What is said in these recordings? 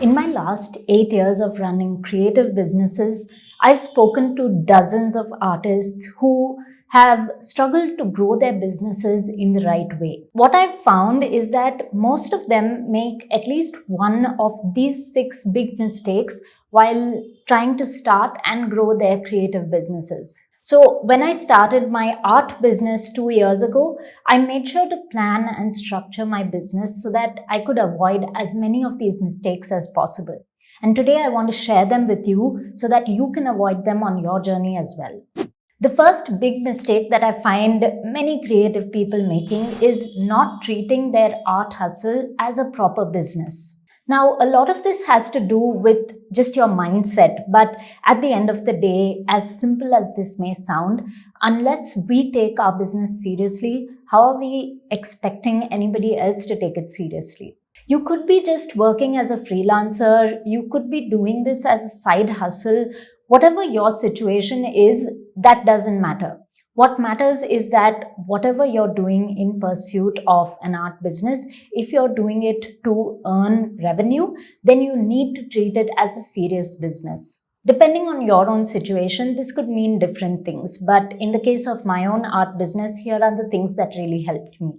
In my last 8 years of running creative businesses, I've spoken to dozens of artists who have struggled to grow their businesses in the right way. What I've found is that most of them make at least one of these 6 big mistakes while trying to start and grow their creative businesses. So when I started my art business 2 years ago, I made sure to plan and structure my business so that I could avoid as many of these mistakes as possible. And today I want to share them with you so that you can avoid them on your journey as well. The first big mistake that I find many creative people making is not treating their art hustle as a proper business. Now, a lot of this has to do with just your mindset, but at the end of the day, as simple as this may sound, unless we take our business seriously, how are we expecting anybody else to take it seriously? You could be just working as a freelancer, you could be doing this as a side hustle. Whatever your situation is, that doesn't matter. What matters is that whatever you're doing in pursuit of an art business, if you're doing it to earn revenue, then you need to treat it as a serious business. Depending on your own situation, this could mean different things. But in the case of my own art business, here are the things that really helped me.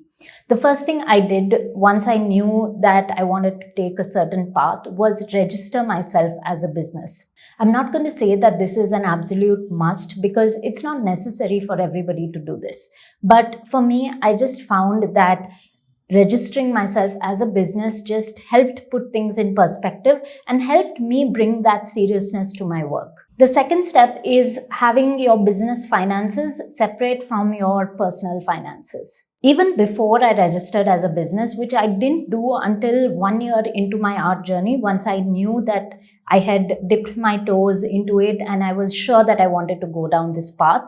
The first thing I did once I knew that I wanted to take a certain path was register myself as a business. I'm not going to say that this is an absolute must because it's not necessary for everybody to do this. But for me, I just found that registering myself as a business just helped put things in perspective and helped me bring that seriousness to my work. The second step is having your business finances separate from your personal finances. Even before I registered as a business, which I didn't do until 1 year into my art journey, once I knew that I had dipped my toes into it and I was sure that I wanted to go down this path.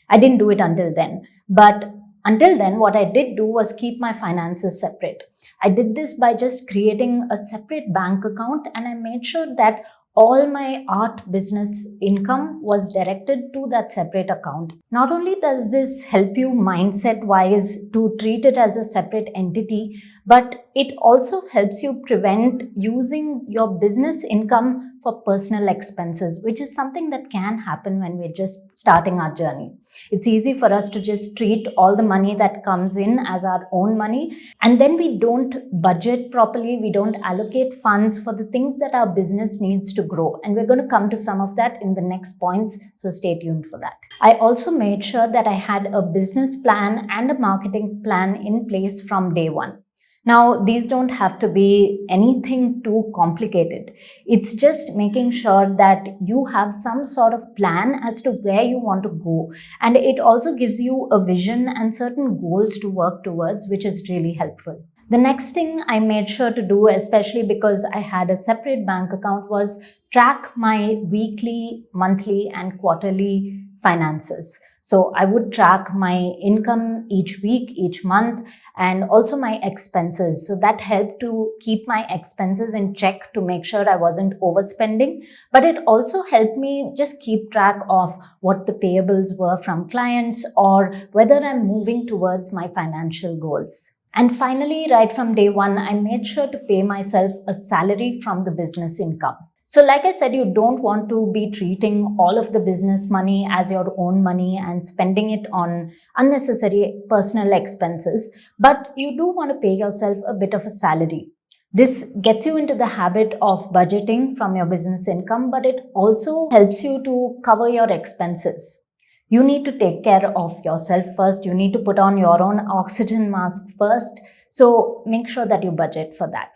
I didn't do it until then. But until then, what I did do was keep my finances separate. I did this by just creating a separate bank account, and I made sure that all my art business income was directed to that separate account. Not only does this help you mindset-wise to treat it as a separate entity, but it also helps you prevent using your business income for personal expenses, which is something that can happen when we're just starting our journey. It's easy for us to just treat all the money that comes in as our own money, and then we don't budget properly, we don't allocate funds for the things that our business needs to grow. And we're going to come to some of that in the next points, so stay tuned for that. I also made sure that I had a business plan and a marketing plan in place from day one. Now, these don't have to be anything too complicated. It's just making sure that you have some sort of plan as to where you want to go. And it also gives you a vision and certain goals to work towards, which is really helpful. The next thing I made sure to do, especially because I had a separate bank account, was track my weekly, monthly, and quarterly finances. So I would track my income each week, each month, and also my expenses. So that helped to keep my expenses in check to make sure I wasn't overspending. But it also helped me just keep track of what the payables were from clients or whether I'm moving towards my financial goals. And finally, right from day one, I made sure to pay myself a salary from the business income. So like I said, you don't want to be treating all of the business money as your own money and spending it on unnecessary personal expenses, but you do want to pay yourself a bit of a salary. This gets you into the habit of budgeting from your business income, but it also helps you to cover your expenses. You need to take care of yourself first. You need to put on your own oxygen mask first. So make sure that you budget for that.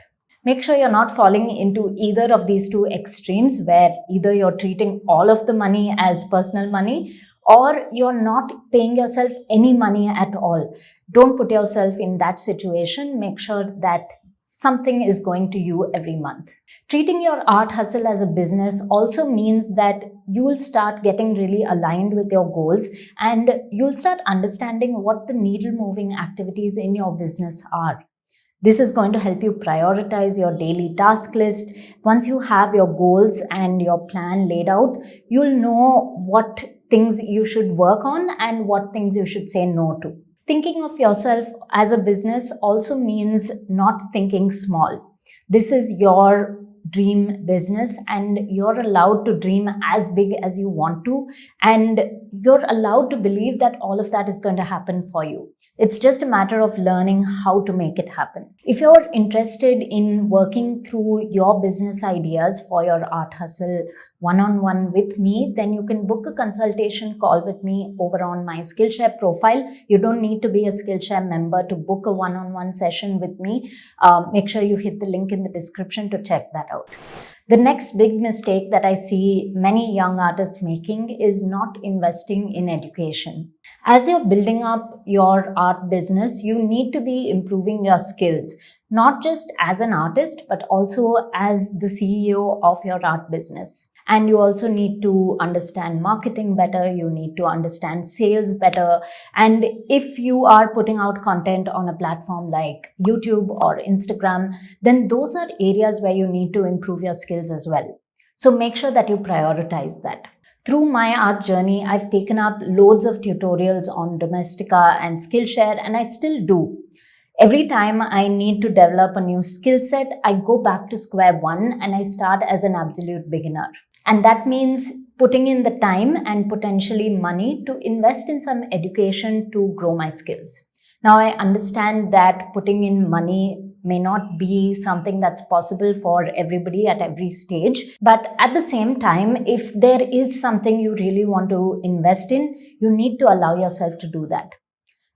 Make sure you're not falling into either of these two extremes where either you're treating all of the money as personal money or you're not paying yourself any money at all. Don't put yourself in that situation. Make sure that something is going to you every month. Treating your art hustle as a business also means that you'll start getting really aligned with your goals and you'll start understanding what the needle moving activities in your business are. This is going to help you prioritize your daily task list. Once you have your goals and your plan laid out, you'll know what things you should work on and what things you should say no to. Thinking of yourself as a business also means not thinking small. This is your dream business, and you're allowed to dream as big as you want to, and you're allowed to believe that all of that is going to happen for you. It's just a matter of learning how to make it happen. If you're interested in working through your business ideas for your art hustle one-on-one with me, then you can book a consultation call with me over on my Skillshare profile. You don't need to be a Skillshare member to book a one-on-one session with me. Make sure you hit the link in the description to check that out. The next big mistake that I see many young artists making is not investing in education. As you're building up your art business, you need to be improving your skills, not just as an artist, but also as the CEO of your art business. And you also need to understand marketing better, you need to understand sales better. And if you are putting out content on a platform like YouTube or Instagram, then those are areas where you need to improve your skills as well. So make sure that you prioritize that. Through my art journey, I've taken up loads of tutorials on Domestika and Skillshare, and I still do. Every time I need to develop a new skill set, I go back to square one and I start as an absolute beginner. And that means putting in the time and potentially money to invest in some education to grow my skills. Now, I understand that putting in money may not be something that's possible for everybody at every stage. But at the same time, if there is something you really want to invest in, you need to allow yourself to do that.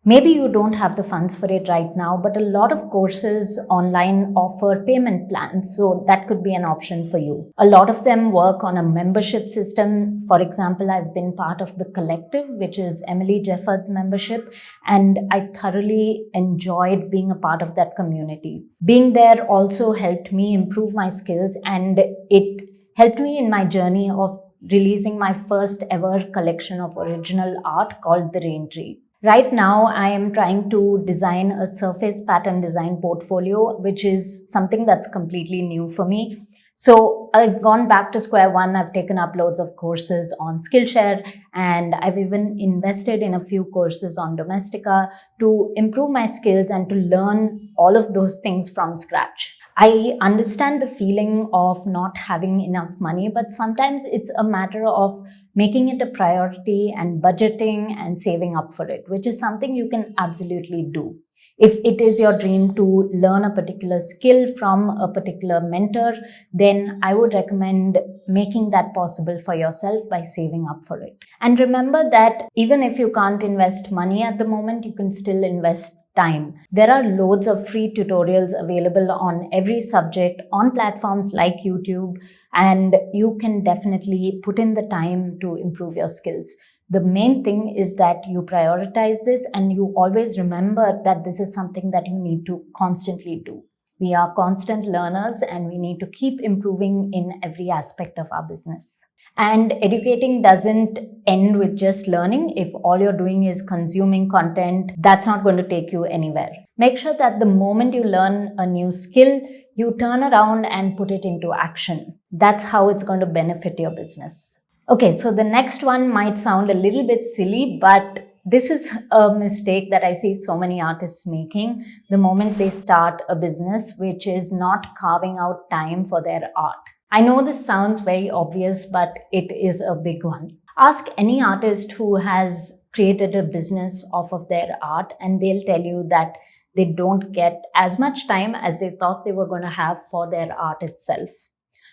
Maybe you don't have the funds for it right now, but a lot of courses online offer payment plans, so that could be an option for you. A lot of them work on a membership system. For example, I've been part of the Collective, which is Emily Jeffords' membership, and I thoroughly enjoyed being a part of that community. Being there also helped me improve my skills, and it helped me in my journey of releasing my first ever collection of original art called The Rain Tree. Right now, I am trying to design a surface pattern design portfolio, which is something that's completely new for me. So I've gone back to square one. I've taken up loads of courses on Skillshare, and I've even invested in a few courses on Domestika to improve my skills and to learn all of those things from scratch. I understand the feeling of not having enough money, but sometimes it's a matter of making it a priority and budgeting and saving up for it, which is something you can absolutely do. If it is your dream to learn a particular skill from a particular mentor, then I would recommend making that possible for yourself by saving up for it. And remember that even if you can't invest money at the moment, you can still invest time. There are loads of free tutorials available on every subject on platforms like YouTube, and you can definitely put in the time to improve your skills. The main thing is that you prioritize this and you always remember that this is something that you need to constantly do. We are constant learners and we need to keep improving in every aspect of our business. And educating doesn't end with just learning. If all you're doing is consuming content, that's not going to take you anywhere. Make sure that the moment you learn a new skill, you turn around and put it into action. That's how it's going to benefit your business. Okay, so the next one might sound a little bit silly, but this is a mistake that I see so many artists making the moment they start a business, which is not carving out time for their art. I know this sounds very obvious, but it is a big one. Ask any artist who has created a business off of their art, and they'll tell you that they don't get as much time as they thought they were going to have for their art itself.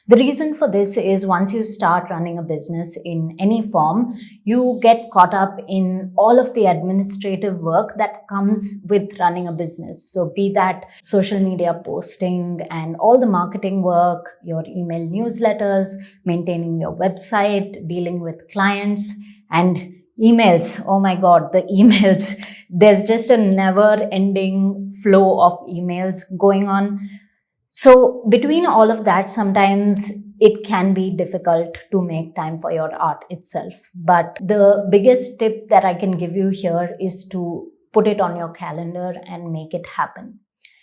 The reason for this is once you start running a business in any form, you get caught up in all of the administrative work that comes with running a business. So be that social media posting and all the marketing work, your email newsletters, maintaining your website, dealing with clients, and emails. Oh my God, the emails. There's just a never-ending flow of emails going on. So between all of that, sometimes it can be difficult to make time for your art itself. But the biggest tip that I can give you here is to put it on your calendar and make it happen.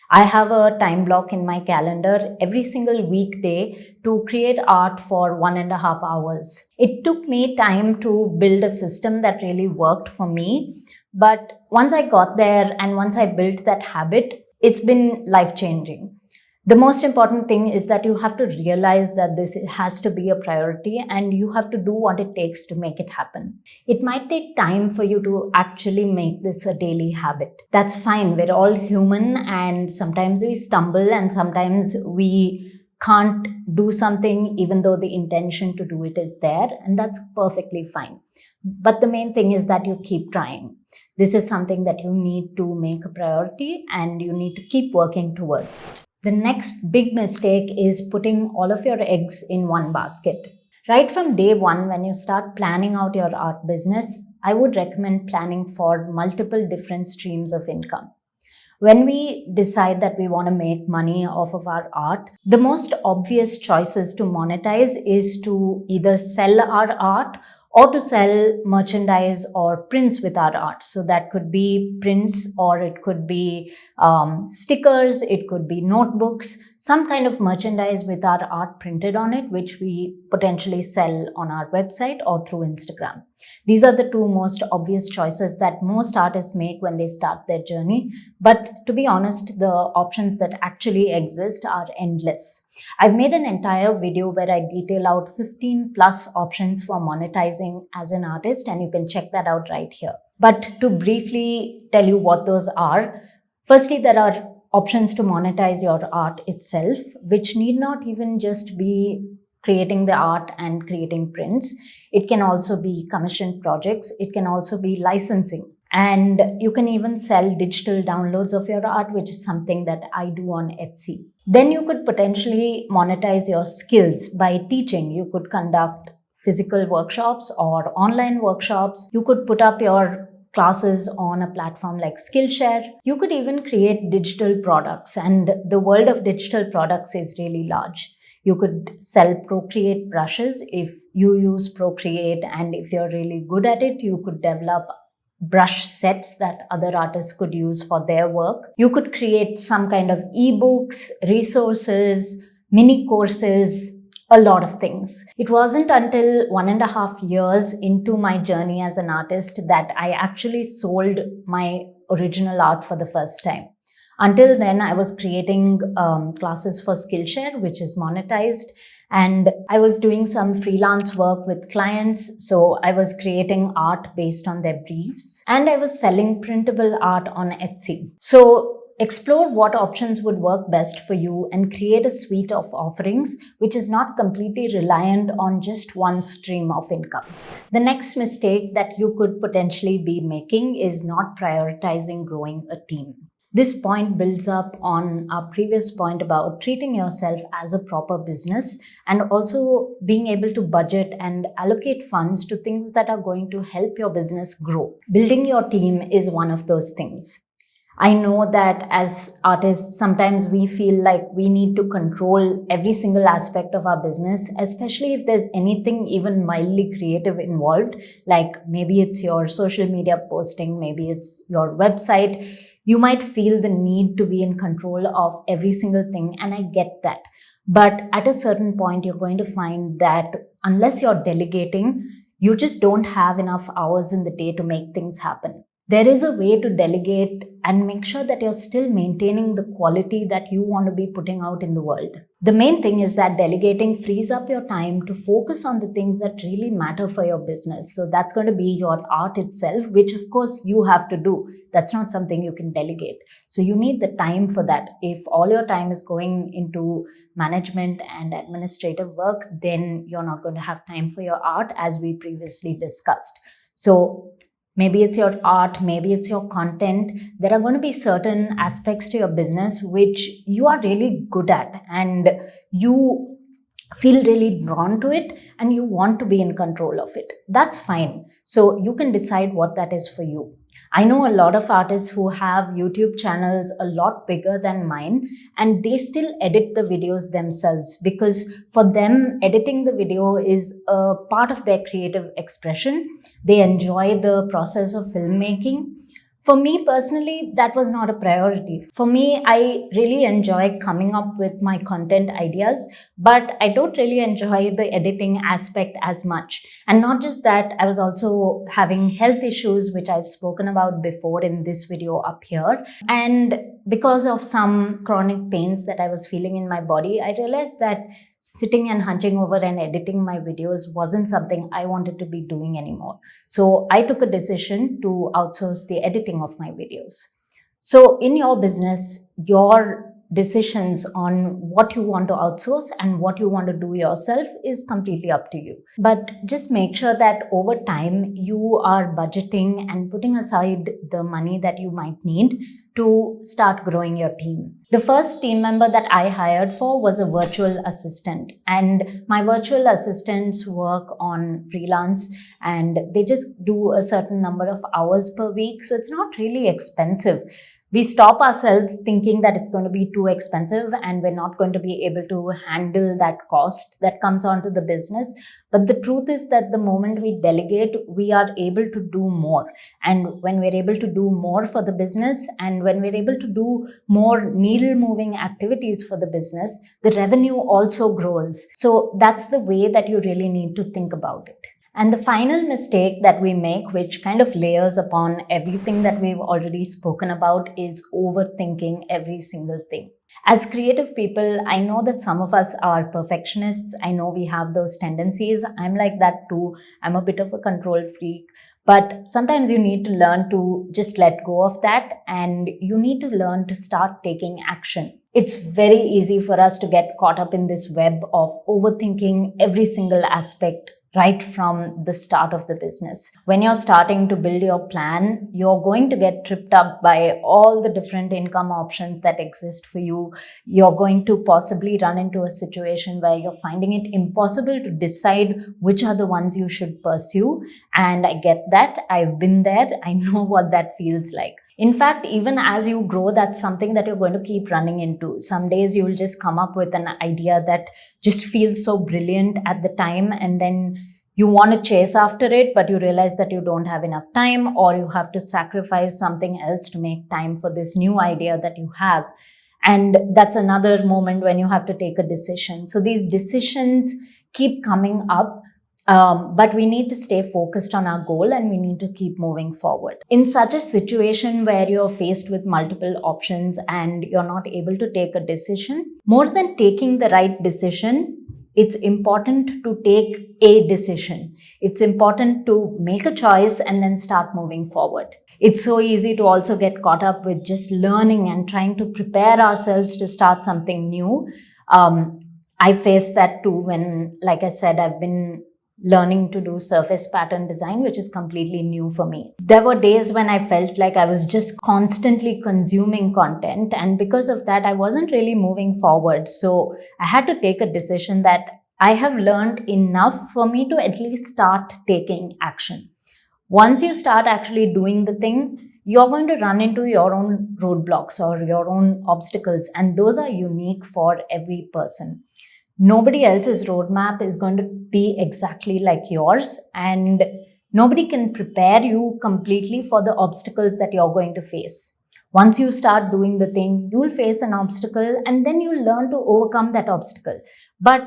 I have a time block in my calendar every single weekday to create art for 1.5 hours. It took me time to build a system that really worked for me. But once I got there and once I built that habit, it's been life-changing. The most important thing is that you have to realize that this has to be a priority and you have to do what it takes to make it happen. It might take time for you to actually make this a daily habit. That's fine. We're all human and sometimes we stumble and sometimes we can't do something even though the intention to do it is there, and that's perfectly fine. But the main thing is that you keep trying. This is something that you need to make a priority and you need to keep working towards it. The next big mistake is putting all of your eggs in one basket. Right from day one, when you start planning out your art business, I would recommend planning for multiple different streams of income. When we decide that we want to make money off of our art, the most obvious choices to monetize is to either sell our art or to sell merchandise or prints with our art. So that could be prints or it could be stickers, it could be notebooks, some kind of merchandise with our art printed on it, which we potentially sell on our website or through Instagram. These are the two most obvious choices that most artists make when they start their journey. But to be honest, the options that actually exist are endless. I've made an entire video where I detail out 15 plus options for monetizing as an artist, and you can check that out right here. But to briefly tell you what those are, firstly, there are options to monetize your art itself, which need not even just be creating the art and creating prints. It can also be commissioned projects. It can also be licensing. And you can even sell digital downloads of your art, which is something that I do on Etsy. Then you could potentially monetize your skills by teaching. You could conduct physical workshops or online workshops. You could put up your classes on a platform like Skillshare. You could even create digital products, and the world of digital products is really large. You could sell Procreate brushes if you use Procreate, and if you're really good at it, you could develop brush sets that other artists could use for their work. You could create some kind of ebooks, resources, mini courses, a lot of things. It wasn't until 1.5 years into my journey as an artist that I actually sold my original art for the first time. Until then, I was creating classes for Skillshare, which is monetized, and I was doing some freelance work with clients. So I was creating art based on their briefs, and I was selling printable art on Etsy. So explore what options would work best for you and create a suite of offerings which is not completely reliant on just one stream of income. The next mistake that you could potentially be making is not prioritizing growing a team. This point builds up on our previous point about treating yourself as a proper business and also being able to budget and allocate funds to things that are going to help your business grow. Building your team is one of those things. I know that as artists, sometimes we feel like we need to control every single aspect of our business, especially if there's anything even mildly creative involved, like maybe it's your social media posting, maybe it's your website. You might feel the need to be in control of every single thing, and I get that. But at a certain point, you're going to find that unless you're delegating, you just don't have enough hours in the day to make things happen. There is a way to delegate and make sure that you're still maintaining the quality that you want to be putting out in the world. The main thing is that delegating frees up your time to focus on the things that really matter for your business. So that's going to be your art itself, which of course you have to do. That's not something you can delegate. So you need the time for that. If all your time is going into management and administrative work, then you're not going to have time for your art, as we previously discussed. So maybe it's your art, maybe it's your content. There are going to be certain aspects to your business which you are really good at and you feel really drawn to it and you want to be in control of it. That's fine. So you can decide what that is for you. I know a lot of artists who have YouTube channels a lot bigger than mine, and they still edit the videos themselves because for them, editing the video is a part of their creative expression. They enjoy the process of filmmaking. For me personally, that was not a priority. For me, I really enjoy coming up with my content ideas, but I don't really enjoy the editing aspect as much. And not just that, I was also having health issues, which I've spoken about before in this video up here. And because of some chronic pains that I was feeling in my body, I realized that sitting and hunching over and editing my videos wasn't something I wanted to be doing anymore. So I took a decision to outsource the editing of my videos. So in your business, your decisions on what you want to outsource and what you want to do yourself is completely up to you. But just make sure that over time you are budgeting and putting aside the money that you might need to start growing your team. The first team member that I hired for was a virtual assistant, and my virtual assistants work on freelance and they just do a certain number of hours per week. So it's not really expensive. We stop ourselves thinking that it's going to be too expensive and we're not going to be able to handle that cost that comes onto the business. But the truth is that the moment we delegate, we are able to do more. And when we're able to do more for the business and when we're able to do more needle moving activities for the business, the revenue also grows. So that's the way that you really need to think about it. And the final mistake that we make, which kind of layers upon everything that we've already spoken about, is overthinking every single thing. As creative people, I know that some of us are perfectionists. I know we have those tendencies. I'm like that too. I'm a bit of a control freak. But sometimes you need to learn to just let go of that, and you need to learn to start taking action. It's very easy for us to get caught up in this web of overthinking every single aspect right from the start of the business. When you're starting to build your plan, you're going to get tripped up by all the different income options that exist for you. You're going to possibly run into a situation where you're finding it impossible to decide which are the ones you should pursue. And I get that. I've been there. I know what that feels like. In fact, even as you grow, that's something that you're going to keep running into. Some days you'll just come up with an idea that just feels so brilliant at the time, and then you want to chase after it, but you realize that you don't have enough time, or you have to sacrifice something else to make time for this new idea that you have. And that's another moment when you have to take a decision. So these decisions keep coming up. But we need to stay focused on our goal and we need to keep moving forward. In such a situation where you're faced with multiple options and you're not able to take a decision, more than taking the right decision, it's important to take a decision. It's important to make a choice and then start moving forward. It's so easy to also get caught up with just learning and trying to prepare ourselves to start something new. I faced that too when, like I said, I've been learning to do surface pattern design, which is completely new for me. There were days when I felt like I was just constantly consuming content, and because of that, I wasn't really moving forward. So I had to take a decision that I have learned enough for me to at least start taking action. Once you start actually doing the thing, you're going to run into your own roadblocks or your own obstacles, and those are unique for every person. Nobody else's roadmap is going to be exactly like yours, and nobody can prepare you completely for the obstacles that you're going to face. Once you start doing the thing, you'll face an obstacle and then you'll learn to overcome that obstacle. But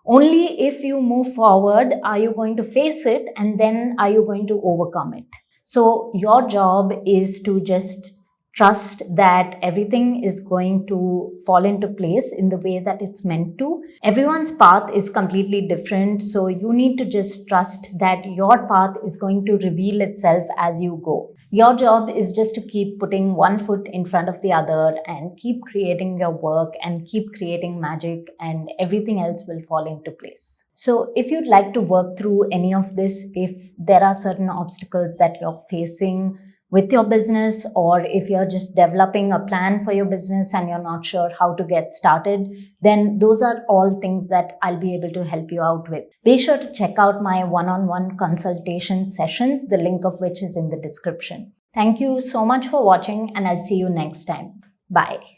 only if you move forward are you going to face it, and then are you going to overcome it. So your job is to just trust that everything is going to fall into place in the way that it's meant to. Everyone's path is completely different, so you need to just trust that your path is going to reveal itself as you go. Your job is just to keep putting one foot in front of the other and keep creating your work and keep creating magic, and everything else will fall into place. So if you'd like to work through any of this, if there are certain obstacles that you're facing with your business, or if you're just developing a plan for your business and you're not sure how to get started, then those are all things that I'll be able to help you out with. Be sure to check out my one-on-one consultation sessions, the link of which is in the description. Thank you so much for watching, and I'll see you next time. Bye.